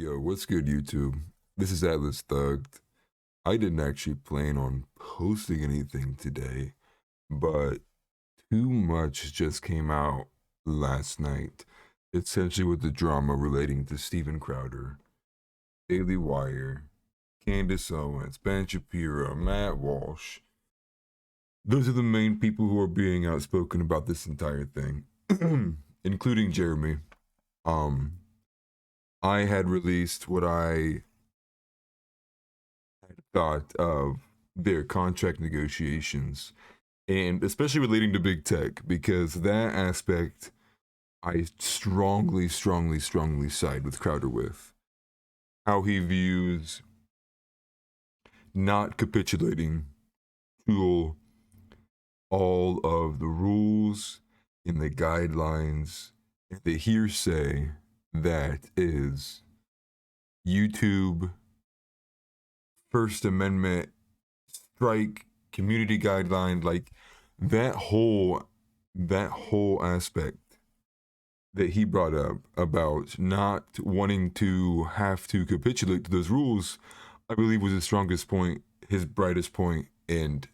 Yo, what's good, YouTube? This is Atlas Thugged. I didn't actually plan on posting anything today, but too much just came out last night, essentially with the drama relating to Steven Crowder, Daily Wire, Candace Owens, Ben Shapiro, Matt Walsh. Those are the main people who are being outspoken about this entire thing, including Jeremy. Um, I had released what I thought of their contract negotiations, and especially relating to big tech, because that aspect I strongly side with Crowder with. How he views not capitulating to all of the rules and the guidelines and the hearsay that is YouTube, First Amendment, strike, community guideline, like that whole aspect that he brought up about not wanting to have to capitulate to those rules, I believe was his strongest point, his brightest point, and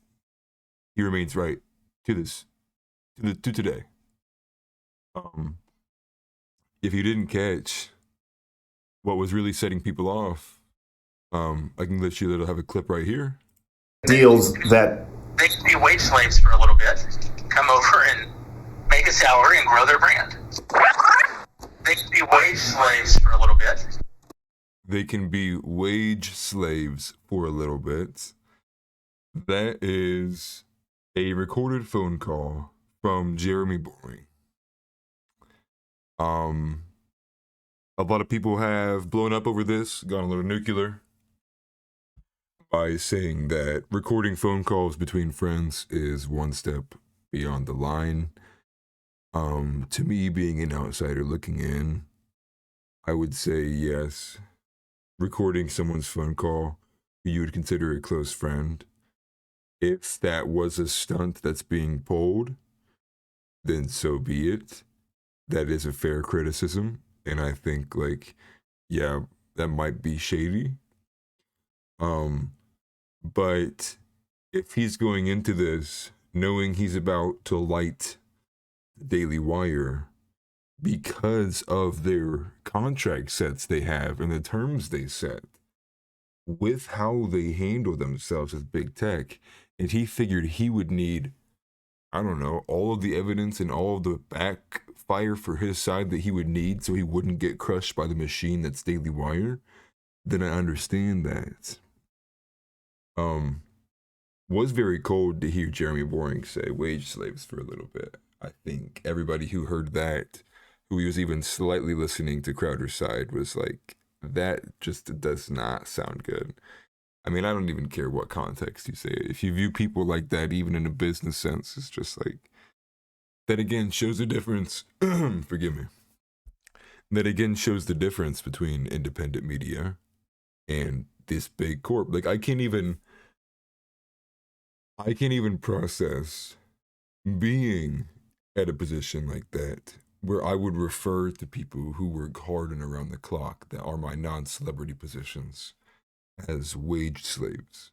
he remains right to this, to today. If you didn't catch what was really setting people off, I can let you have a clip right here. Deals that they can be wage slaves for a little bit, come over and make a salary and grow their brand. They can be wage slaves for a little bit. They can be wage slaves for a little bit. That is a recorded phone call from Jeremy Boring. A lot of people have blown up over this, gone a little nuclear, by saying that recording phone calls between friends is one step beyond the line. To me, being an outsider looking in, I would say yes. Recording someone's phone call who you would consider a close friend, if that was a stunt that's being pulled, then so be it. That is a fair criticism, and I think, like, yeah, that might be shady. But if he's going into this knowing he's about to light the Daily Wire because of their contract sets they have and the terms they set with how they handle themselves as big tech, and he figured he would need, I don't know, all of the evidence and all of the backfire for his side that he would need so he wouldn't get crushed by the machine that's Daily Wire, then I understand that. Was very cold to hear Jeremy Boring say wage slaves for a little bit. I think everybody who heard that, who was even slightly listening to Crowder's side, was like, that just does not sound good. I mean, I don't even care what context you say it. If you view people like that, even in a business sense, it's just like, that again shows the difference. Forgive me. That again shows the difference between independent media and this big corp. Like, I can't even process being at a position like that where I would refer to people who work hard and around the clock that are my non-celebrity positions as wage slaves.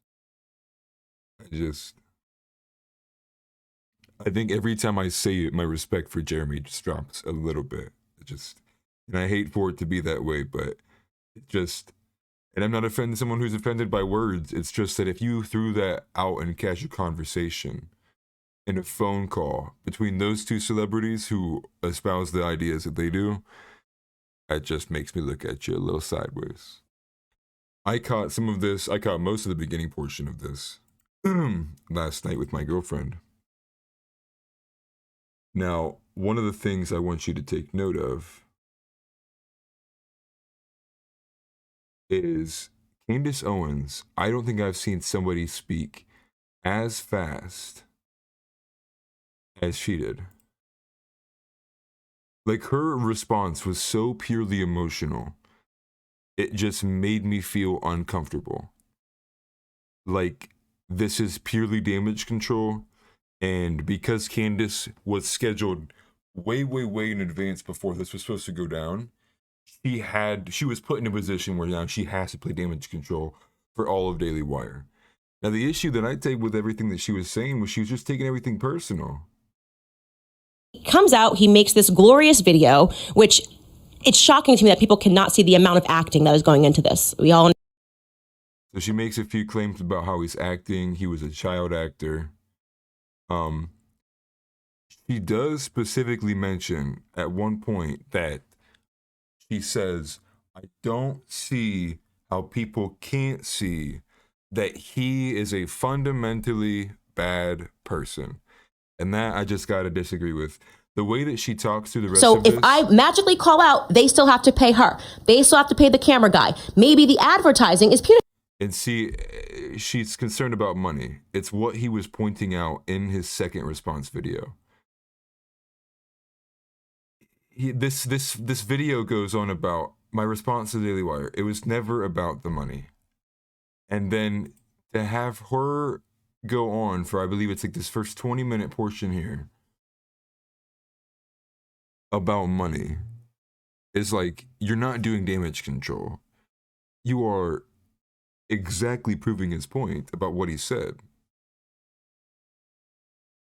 I think every time I say it, my respect for Jeremy just drops a little bit. And I hate for it to be that way, but and I'm not offending someone who's offended by words. It's just that if you threw that out in casual conversation in a phone call between those two celebrities who espouse the ideas that they do, it just makes me look at you a little sideways. I caught most of the beginning portion of this last night with my girlfriend. Now, one of the things I want you to take note of is Candace Owens. I don't think I've seen somebody speak as fast as she did. Like, her response was so purely emotional, it just made me feel uncomfortable. Like, this is purely damage control, and because Candace was scheduled way in advance before this was supposed to go down, she was put in a position where now she has to play damage control for all of Daily Wire. Now, the issue that I take with everything that she was saying was she was just taking everything personal. Comes out, he makes this glorious video, which it's shocking to me that people cannot see the amount of acting that is going into this. We all. So she makes a few claims about how he's acting. He was a child actor. She does specifically mention at one point that she says, I don't see how people can't see that he is a fundamentally bad person. And that I just got to disagree with. The way that she talks to the rest So of if this, I magically call out, they still have to pay her. They still have to pay the camera guy. Maybe the advertising is punitive. and see, she's concerned about money. It's what he was pointing out in his second response video. This video goes on about my response to Daily Wire. It was never about the money. And then to have her go on for, I believe it's like this first 20-minute portion here about money is like, you're not doing damage control. You are exactly proving his point about what he said.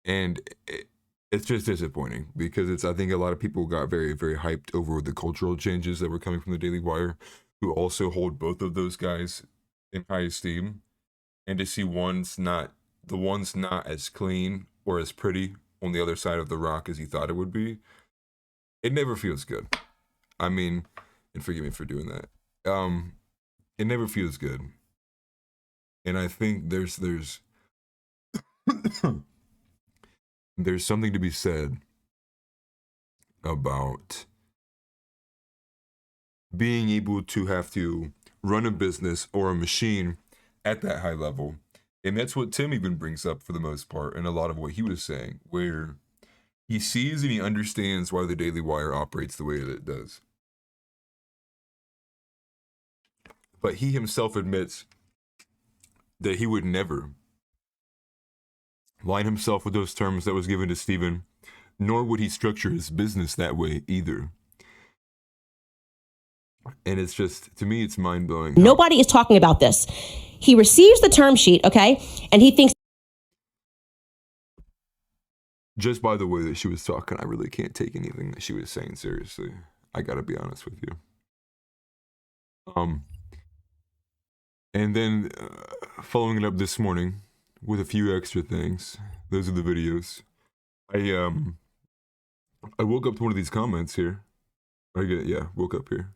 And it's just disappointing because I think a lot of people got very, very hyped over the cultural changes that were coming from the Daily Wire, who also hold both of those guys in high esteem. And to see the one's not as clean or as pretty on the other side of the rock as he thought it would be, it never feels good. I mean, and forgive me for doing that. It never feels good. And I think there's there's something to be said about being able to have to run a business or a machine at that high level. And that's what Tim even brings up for the most part in a lot of what he was saying, where he sees and he understands why the Daily Wire operates the way that it does. But he himself admits that he would never line himself with those terms that was given to Steven, nor would he structure his business that way either. And it's just, to me, it's mind-blowing. Nobody is talking about this. He receives the term sheet, okay, and he thinks. Just by the way that she was talking, I really can't take anything that she was saying seriously. I gotta be honest with you. And then following it up this morning with a few extra things. Those are the videos. I woke up to one of these comments here. Woke up here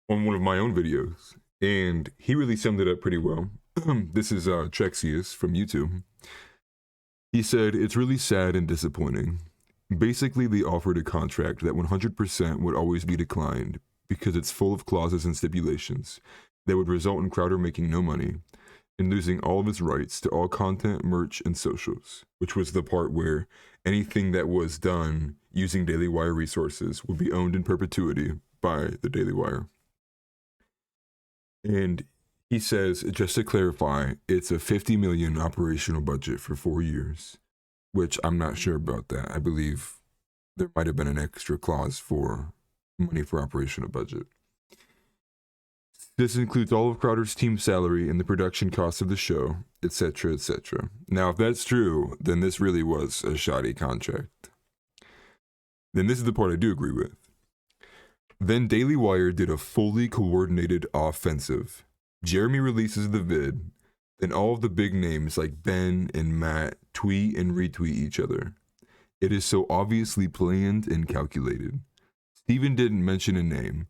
on one of my own videos, and he really summed it up pretty well. This is Trexius from YouTube. He said, it's really sad and disappointing. Basically, they offered a contract that 100% would always be declined because it's full of clauses and stipulations that would result in Crowder making no money and losing all of his rights to all content, merch, and socials, which was the part where anything that was done using Daily Wire resources would be owned in perpetuity by the Daily Wire. And he says, just to clarify, it's a $50 million operational budget for 4 years, which I'm not sure about that. I believe there might have been an extra clause for money for operational budget. This includes all of Crowder's team salary and the production costs of the show, etc., etc. Now, if that's true, then this really was a shoddy contract. Then this is the part I do agree with. Then Daily Wire did a fully coordinated offensive. Jeremy releases the vid, then all of the big names like Ben and Matt tweet and retweet each other. It is so obviously planned and calculated. Steven didn't mention a name,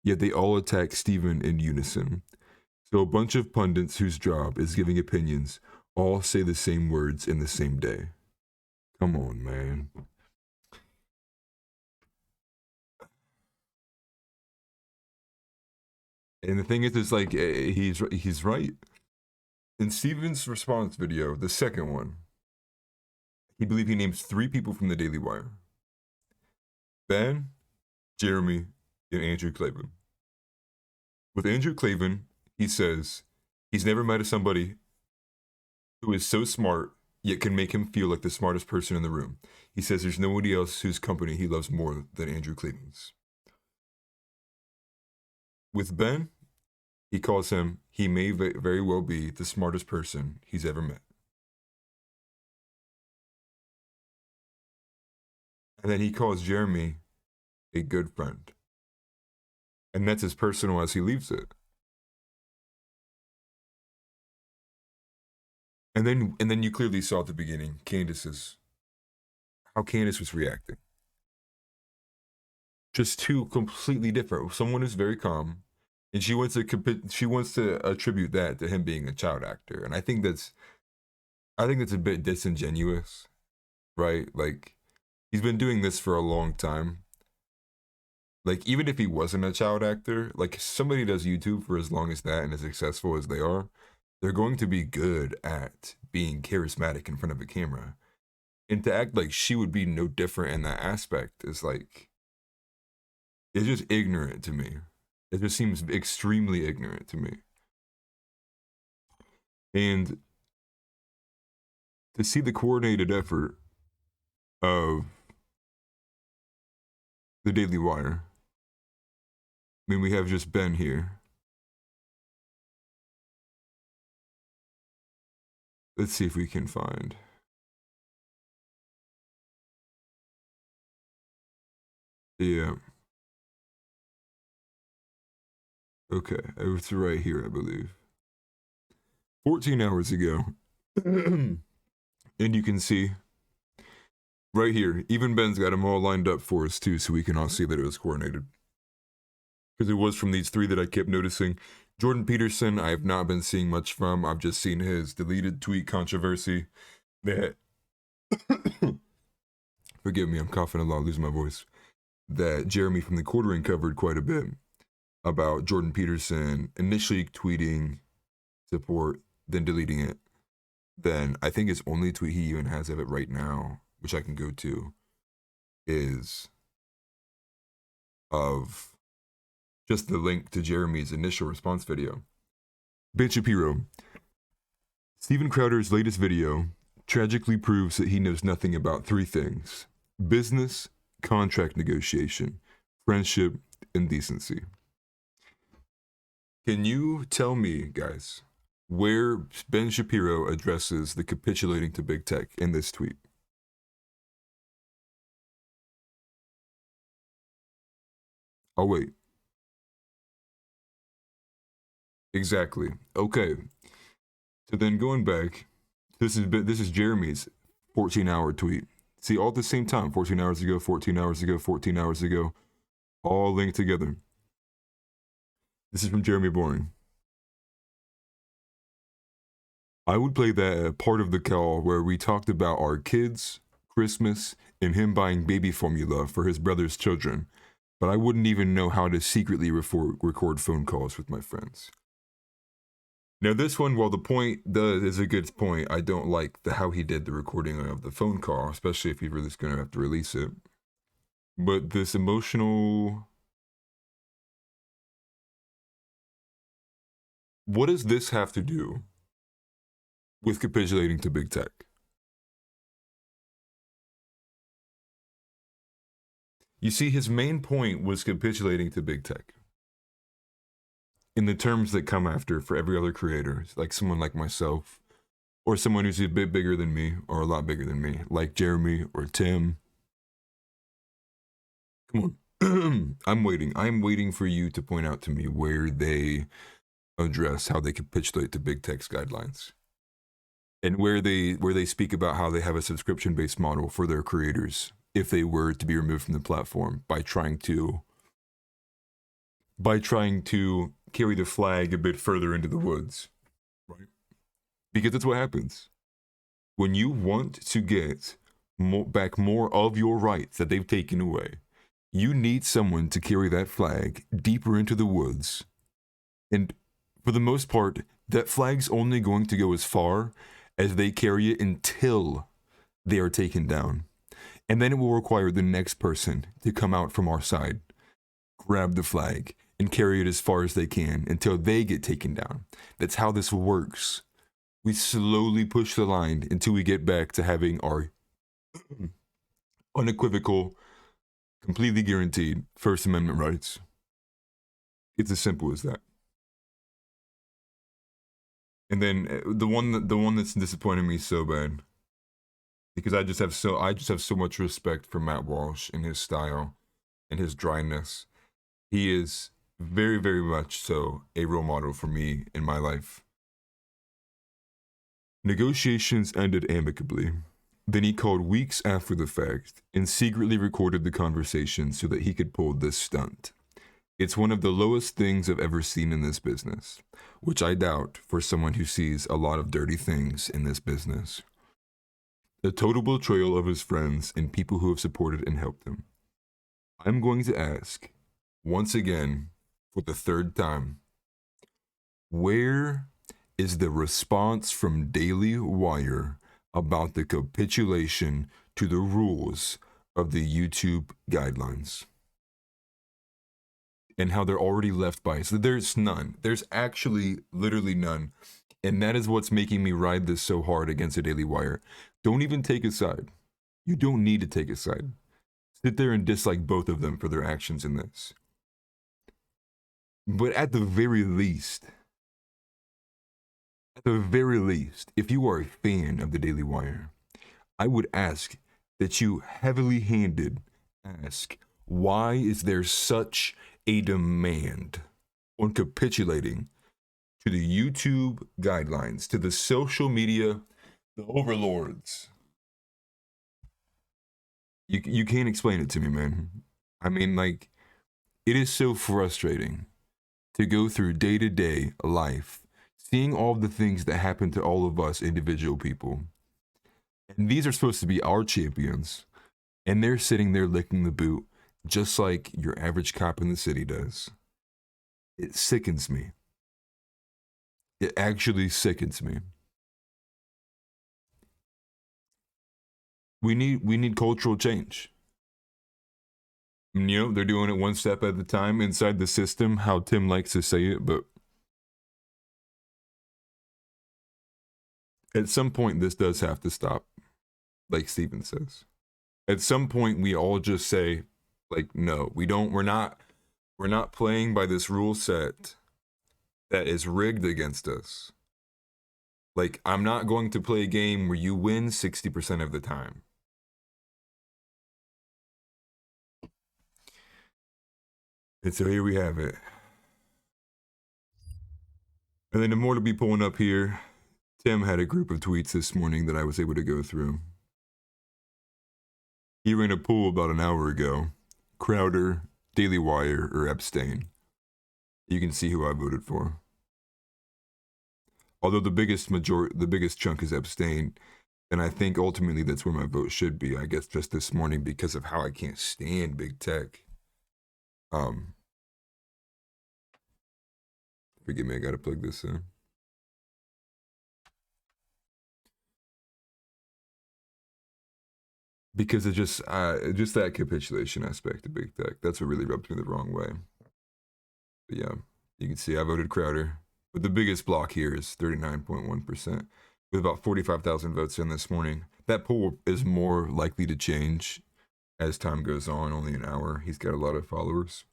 yet they all attack Steven in unison. So a bunch of pundits whose job is giving opinions all say the same words in the same day. Come on, man. And the thing is, it's like, he's right. In Steven's response video, the second one, he names 3 people from the Daily Wire. Ben, Jeremy, and Andrew Klavan. With Andrew Klavan, he says he's never met somebody who is so smart, yet can make him feel like the smartest person in the room. He says there's nobody else whose company he loves more than Andrew Klavan's. with Ben, he calls him, he may very well be the smartest person he's ever met. And then he calls Jeremy a good friend. And that's as personal as he leaves it. And then you clearly saw at the beginning how Candace was reacting. Just two completely different. Someone is very calm, and she wants to attribute that to him being a child actor, and I think that's a bit disingenuous, right? Like, he's been doing this for a long time. Like, even if he wasn't a child actor, like, somebody does YouTube for as long as that and as successful as they are, they're going to be good at being charismatic in front of a camera. And to act like she would be no different in that aspect is like, it's just ignorant to me. It just seems extremely ignorant to me. And to see the coordinated effort of the Daily Wire, I mean, we have just Ben here. Let's see if we can find. Yeah. Okay, it's right here, I believe. 14 hours ago. And you can see right here, even Ben's got them all lined up for us too, so we can all see that it was coordinated. Because it was from these three that I kept noticing. Jordan Peterson, I have not been seeing much from. I've just seen his deleted tweet controversy that, forgive me, I'm coughing a lot, losing my voice, that Jeremy from The Quartering covered quite a bit about Jordan Peterson initially tweeting support, then deleting it. Then I think his only tweet he even has of it right now, which I can go to, is of just the link to Jeremy's initial response video. Ben Shapiro. Steven Crowder's latest video tragically proves that he knows nothing about three things: business, contract negotiation, friendship, and decency. Can you tell me, guys, where Ben Shapiro addresses the capitulating to big tech in this tweet? I'll wait. Exactly. Okay. So then going back, this is Jeremy's 14-hour tweet. See, all at the same time, 14 hours ago, 14 hours ago, 14 hours ago, all linked together. This is from Jeremy Boring. I would play that part of the call where we talked about our kids, Christmas, and him buying baby formula for his brother's children, but I wouldn't even know how to secretly record phone calls with my friends. Now this one, while the point is a good point, I don't like how he did the recording of the phone call, especially if he really is going to have to release it. But this emotional... What does this have to do with capitulating to big tech? You see, his main point was capitulating to big tech. In the terms that come after for every other creator, like someone like myself, or someone who's a bit bigger than me, or a lot bigger than me, like Jeremy or Tim. Come on. I'm waiting for you to point out to me where they address how they capitulate to big tech's guidelines. And where they speak about how they have a subscription-based model for their creators if they were to be removed from the platform by trying to carry the flag a bit further into the woods, right? Because that's what happens. When you want to get back more of your rights that they've taken away, you need someone to carry that flag deeper into the woods. And for the most part, that flag's only going to go as far as they carry it until they are taken down. And then it will require the next person to come out from our side, grab the flag, and carry it as far as they can until they get taken down. That's how this works. We slowly push the line until we get back to having our unequivocal, completely guaranteed First Amendment rights. It's as simple as that. And then the one that's disappointing me so bad, because I just have so much respect for Matt Walsh and his style and his dryness. He is very, very much so a role model for me in my life. Negotiations ended amicably. Then he called weeks after the fact and secretly recorded the conversation so that he could pull this stunt. It's one of the lowest things I've ever seen in this business, which I doubt for someone who sees a lot of dirty things in this business. A total betrayal of his friends and people who have supported and helped him. I'm going to ask, once again, for the third time, where is the response from Daily Wire about the capitulation to the rules of the YouTube guidelines? And how they're already left by. So there's none. There's actually literally none. And that is what's making me ride this so hard against the Daily Wire. Don't even take a side. You don't need to take a side. Sit there and dislike both of them for their actions in this. But at the very least, if you are a fan of the Daily Wire, I would ask that you heavily handed ask, why is there such a demand on capitulating to the YouTube guidelines, to the social media, the overlords? You can't explain it to me, man. I mean, like, it is so frustrating to go through day-to-day life, seeing all the things that happen to all of us individual people. And these are supposed to be our champions, and they're sitting there licking the boot just like your average cop in the city does. It sickens me. It actually sickens me. We need cultural change. You know, they're doing it one step at a time inside the system, how Tim likes to say it, but at some point this does have to stop, like Steven says. At some point we all just say, like, no, we're not playing by this rule set that is rigged against us. Like, I'm not going to play a game where you win 60% of the time. And so here we have it. And then the more to be pulling up here, Tim had a group of tweets this morning that I was able to go through. He ran a poll about an hour ago. Crowder, Daily Wire, or Epstein. You can see who I voted for. Although the biggest chunk is Epstein, and I think ultimately that's where my vote should be. I guess just this morning because of how I can't stand big tech. Forgive me, I gotta plug this in. Because it's just that capitulation aspect of big tech. That's what really rubbed me the wrong way. But yeah, you can see I voted Crowder. But the biggest block here is 39.1%, with about 45,000 votes in this morning. That poll is more likely to change as time goes on, only an hour. He's got a lot of followers.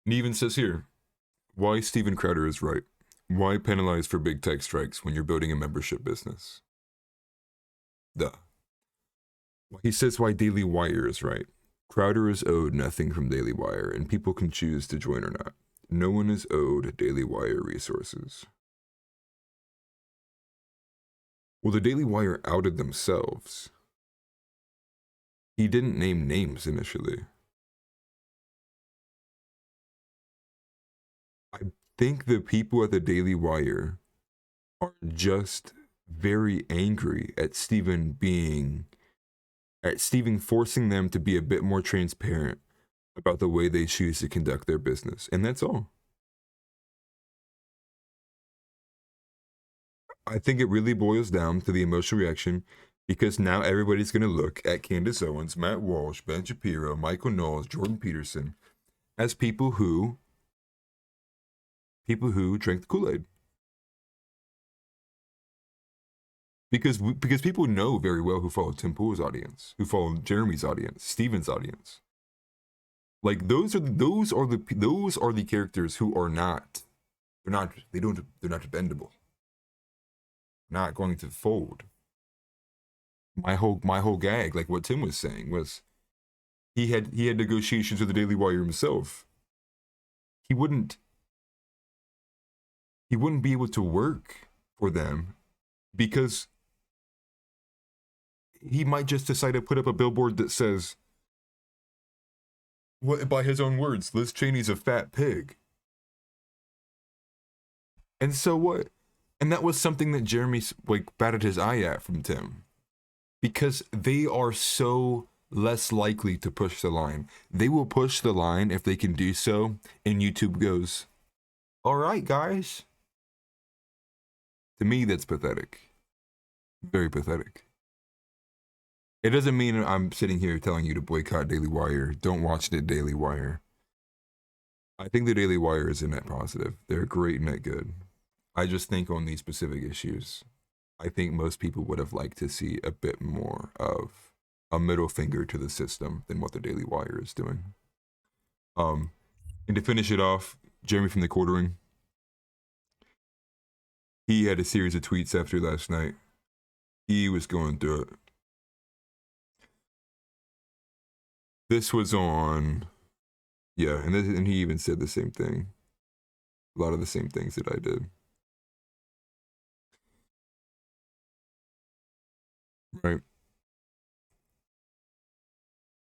Neven says here, why Steven Crowder is right. Why penalize for big tech strikes when you're building a membership business? Duh. He says why Daily Wire is right. Crowder is owed nothing from Daily Wire, and people can choose to join or not. No one is owed Daily Wire resources. Well, the Daily Wire outed themselves. He didn't name names initially. I think the people at the Daily Wire are just very angry at Steven forcing them to be a bit more transparent about the way they choose to conduct their business. And that's all. I think it really boils down to the emotional reaction, because now everybody's going to look at Candace Owens, Matt Walsh, Ben Shapiro, Michael Knowles, Jordan Peterson as people who drank the Kool-Aid. because people know very well who follow Tim Pool's audience, who follow Jeremy's audience, Steven's audience. Like those are the characters who are not they're not bendable, not going to fold. My whole gag, like what Tim was saying, was he had negotiations with the Daily Wire himself. He wouldn't be able to work for them because he might just decide to put up a billboard that says, what, by his own words, Liz Cheney's a fat pig. And so what? And that was something that Jeremy like batted his eye at from Tim. Because they are so less likely to push the line. They will push the line if they can do so, and YouTube goes, all right, guys. To me, that's pathetic. Very pathetic. It doesn't mean I'm sitting here telling you to boycott Daily Wire. Don't watch the Daily Wire. I think the Daily Wire is a net positive. They're great net good. I just think on these specific issues, I think most people would have liked to see a bit more of a middle finger to the system than what the Daily Wire is doing. And to finish it off, Jeremy from the Quartering, he had a series of tweets after last night. He was going through it. This was on, yeah, and he even said the same thing. A lot of the same things that I did. Right.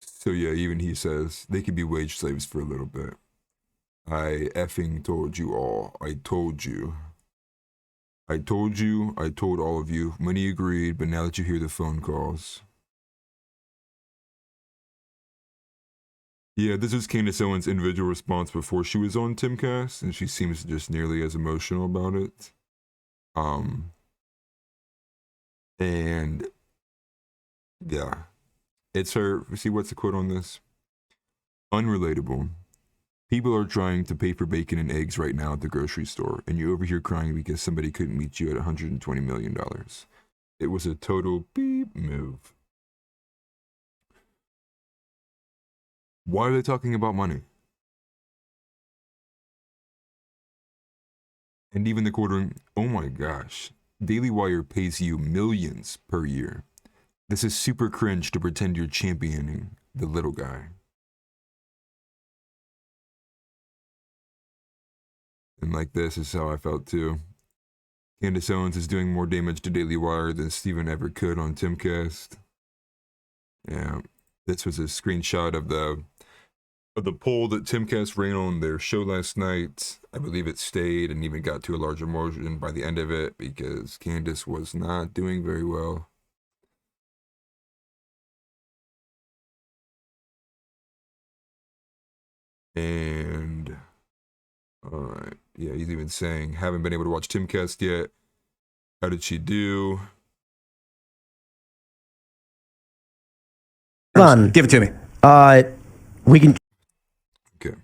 So yeah, even he says they could be wage slaves for a little bit. I effing told you all. I told you. I told you. I told all of you. Many agreed, but now that you hear the phone calls. Yeah, this is Candace Owens' individual response before she was on Timcast, and she seems just nearly as emotional about it. And yeah, it's her. See, what's the quote on this? Unrelatable. People are trying to pay for bacon and eggs right now at the grocery store, and you're over here crying because somebody couldn't meet you at $120 million. It was a total beep move. Why are they talking about money? And even the Quartering, oh my gosh, Daily Wire pays you millions per year. This is super cringe to pretend you're championing the little guy. And like this is how I felt too. Candace Owens is doing more damage to Daily Wire than Steven ever could on Timcast. Yeah, this was a screenshot of the poll that Timcast ran on their show last night. I believe it stayed and even got to a larger margin by the end of it because Candace was not doing very well. And all right, yeah, he's even saying, haven't been able to watch Timcast yet. How did she do? Hold on. Give it to me. We can. Okay.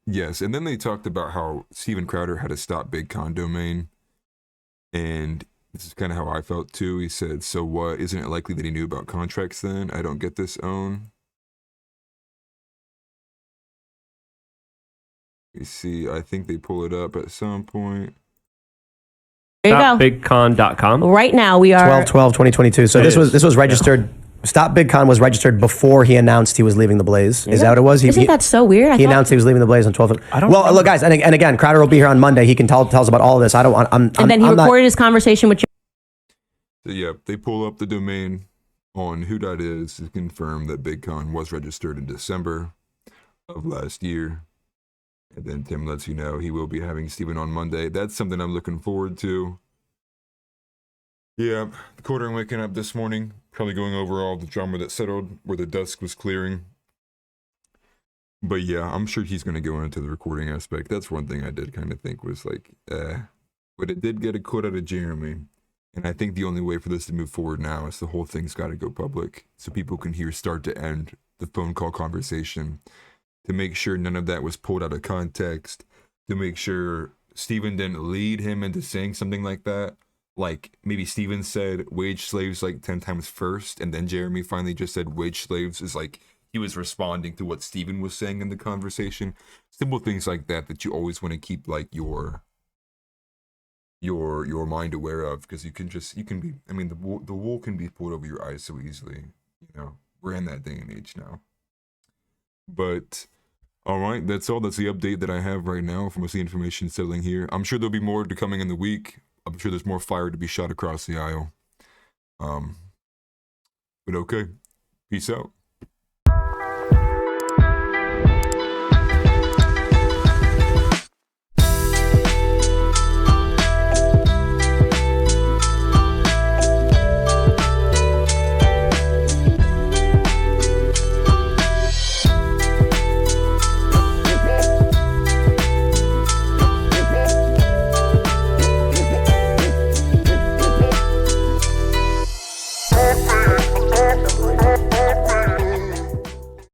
Yes, and then they talked about how Steven Crowder had to stop Big Con domain. And this is kind of how I felt too. He said, so what? Isn't it likely that he knew about contracts then? I don't get this own. You see, I think they pull it up at some point. There you go. StopBigCon.com. Right now we are 12/12/2022. So this was registered. Stop Big Con was registered before he announced he was leaving the Blaze. Is that what it was? Isn't that so weird? He announced he was leaving the Blaze on 12th. Well, look, guys, and again, Crowder will be here on Monday. He can tell us about all of this. And then he recorded his conversation with. So yeah, they pull up the domain on who.is to confirm that Big Con was registered in December of last year. And then Tim lets you know he will be having Steven on Monday. That's something I'm looking forward to. Yeah, the Quartering waking up this morning, probably going over all the drama that settled where the dusk was clearing. But yeah, I'm sure he's going to go into the recording aspect. That's one thing I did kind of think was like, but it did get a quote out of Jeremy. And I think the only way for this to move forward now is the whole thing's got to go public so people can hear start to end the phone call conversation, to make sure none of that was pulled out of context, to make sure Steven didn't lead him into saying something like that. like maybe Steven said wage slaves like 10 times first, and then Jeremy finally just said wage slaves, is like he was responding to what Steven was saying in the conversation. Simple things like that that you always want to keep like your mind aware of, because you can be, I mean, the wool can be pulled over your eyes so easily. You know, we're in that day and age now. But all right, that's all. That's the update that I have right now from what's the information settling here. I'm sure there'll be more to coming in the week. I'm sure there's more fire to be shot across the aisle. But okay, peace out.